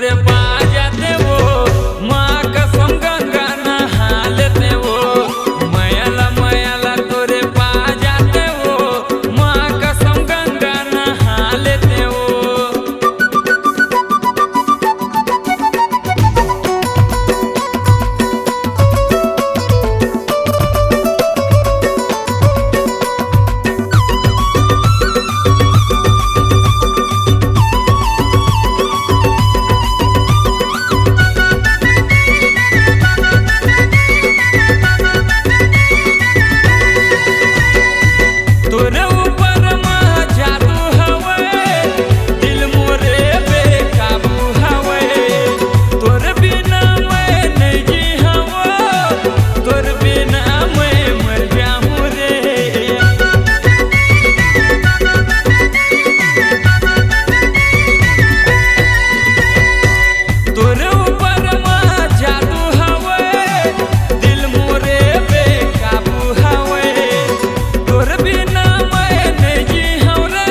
तोरे पा जाते वो, माँ कसम गंगा नहा लेते वो। मैला तोरे पा जाते वो, माँ कसम गंगा नहा लेते वो। तोरे ऊपर माँ जादू हवे, दिल मोरे बेकाबू हवे। तोरे बिना मैं नहीं जी हवा, तोरे बिना मैं मर जाऊँ रे। तोरे ऊपर माँ जादू हवे, दिल मोरे बेकाबू हवे। तोरे बिना मैं नहीं जी हूँ रे,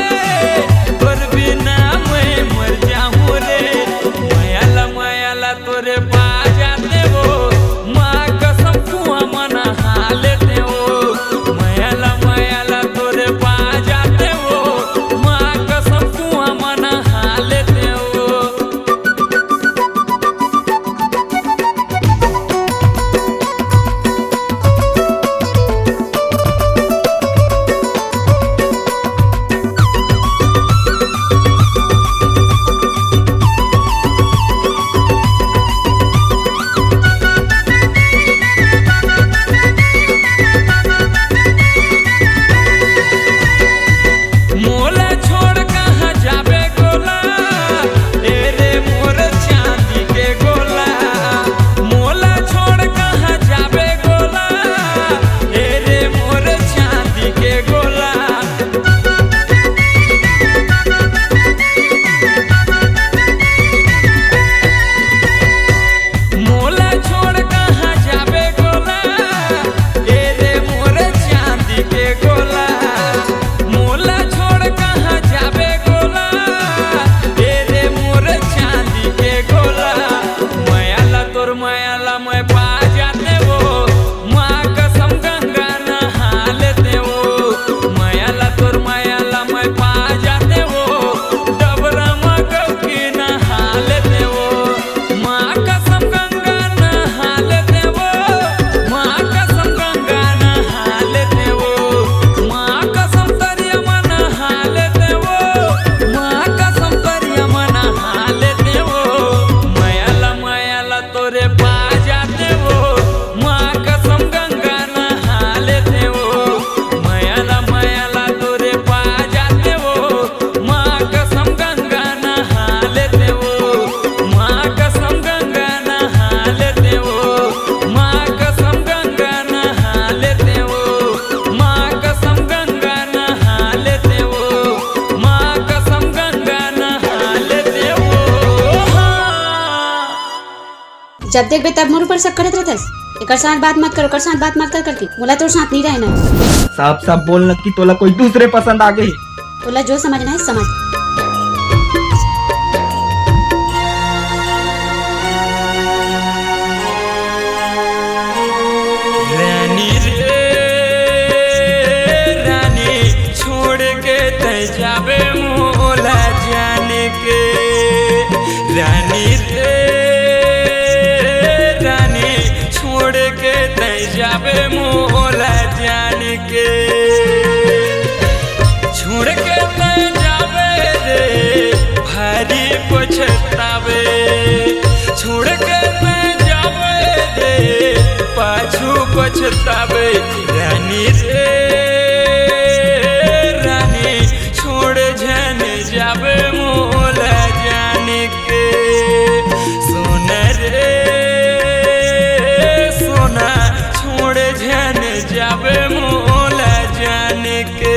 तोरे बिना मैं मर जाऊँ रे। मैला तोरे पा जाते वो, माँ कसम कुआं मना नहा लेते वो। मैला तोरे पा जाते वो, माँ कसम कुआं मना नहा लेते वो। मोला छोड़ कहाँ जाबे गोला, ए रे मोर चांदी के गोला। मोला छोड़ कहाँ जाबे गोला, ए रे मोर चांदी के गोला। मोला छोड़ कहाँ जाबे गोला, ए रे मोर चांदी के गोला। मोला छोड़ कहाँ जाबे गोला, ए रे मोर चांदी के गोला। मैला मैं पा जाते वो, माँ कसम गंगा नहा लेते वो। मैला मैं पा जाते वो, डबरा मगव की नहा लेते वो। माँ कसम गंगा नहा लेते वो, माँ कसम गंगा नहा लेते वो। माँ कसम तरियमा नहा लेते वो, माँ कसम तरियमा नहा लेते वो। मैला तोरे पा जाते वो, माँ कसम गंगा नहा लेते वो। मैला तोरे पा जाते वो, माँ कसम गंगा नहा लेते वो। माँ कसम गंगा नहा लेते वो, माँ कसम गंगा नहा लेते वो। माँ कसम गंगा नहा लेते वो, माँ कसम गंगा नहा लेते वो। हाँ। जब देखबे तब मोर ऊपर शक करत रहतस। एकर साथ बात मत करो, एकर साथ बात मत कर करती। मोला तोर साथ नहीं रहना। साफ साफ बोल न कि तोला कोई दूसरे पसंद आ गई। तोला जो समझना है समझ। रानी रे रानी, छोड़ के तय जाबे मोला जाने के। रानी रे रानी, छोड़ के तय जाबे मोला जाने के। छोड़ के तय जाबे रे, भारी पछतावे। छोड़ के तय जाबे रे, पाछू पछतावे। रानी रे रानी, छोड़ झन जाबे मोला जाने के। सोना रे सोना, छोड़ झन जाबे मोला जाने के।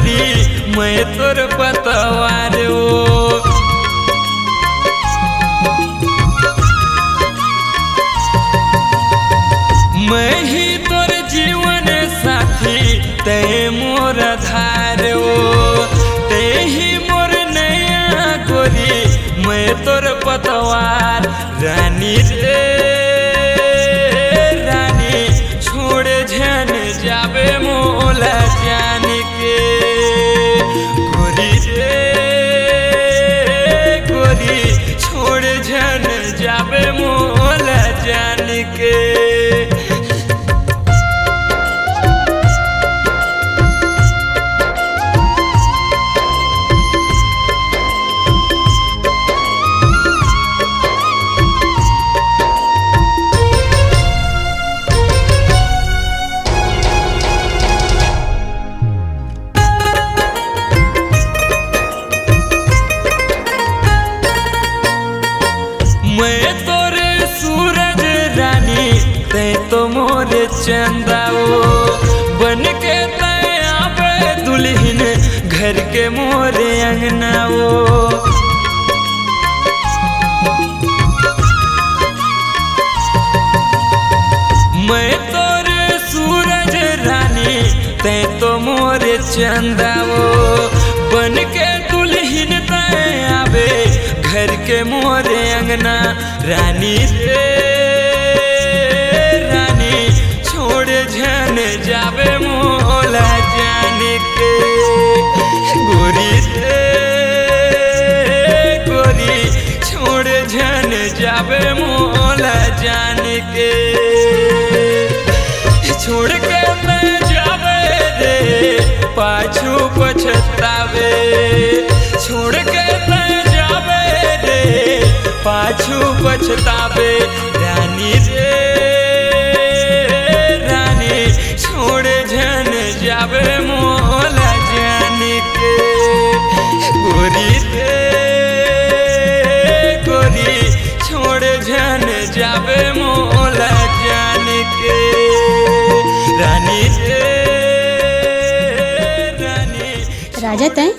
गोरी मैं तोर पतवार हो। मैं ही तोर जीवन साथी ते मोर धार हो। ते ही मोर नैया गोरी मैं तोर पतवार रानी रे रानी छोड़ झन जाबे मोला जान के गोरी रे गोरी छोड़ झन जाबे मोला जान के। मैं तोरे सूरज रानी ते तो मोरे चंदाओ बन के तय आवे दुल्हन घर के मोरे अंगनाओ। मैं तोरे सूरज रानी ते तो मोरे चंदाओ बन के दुल्हन तय आवे घर के मोरे अंगना रानी रे रानी छोड़ झन जाबे मोला जान के गोरी रे गोरी छोड़ झन जाबे मोला जान के। छोड़ के मैं जाबे रे पाछू पछतावे छोड़ के मैं जाबे रे पाछू पछतावे रानी रे रानी छोड़ झन जाबे मोला जान के गोरी रे गोरी छोड़ झन जाबे मोला जान के रानी रे रानी। राजा तय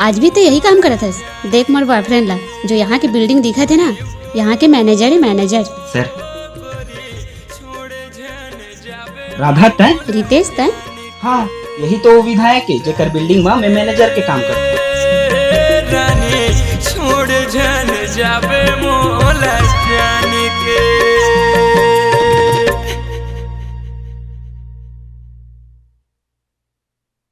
आज भी तो यही काम करत हस। देख मोर बॉयफ्रेंड ला जो यहाँ की बिल्डिंग दिखा थे ना यहाँ के मैनेजर है मैनेजर। सर राधा तय रितेश तय हाँ यही तो वो विधायक है जेकर बिल्डिंग में मैं मैनेजर के काम करता हूँ।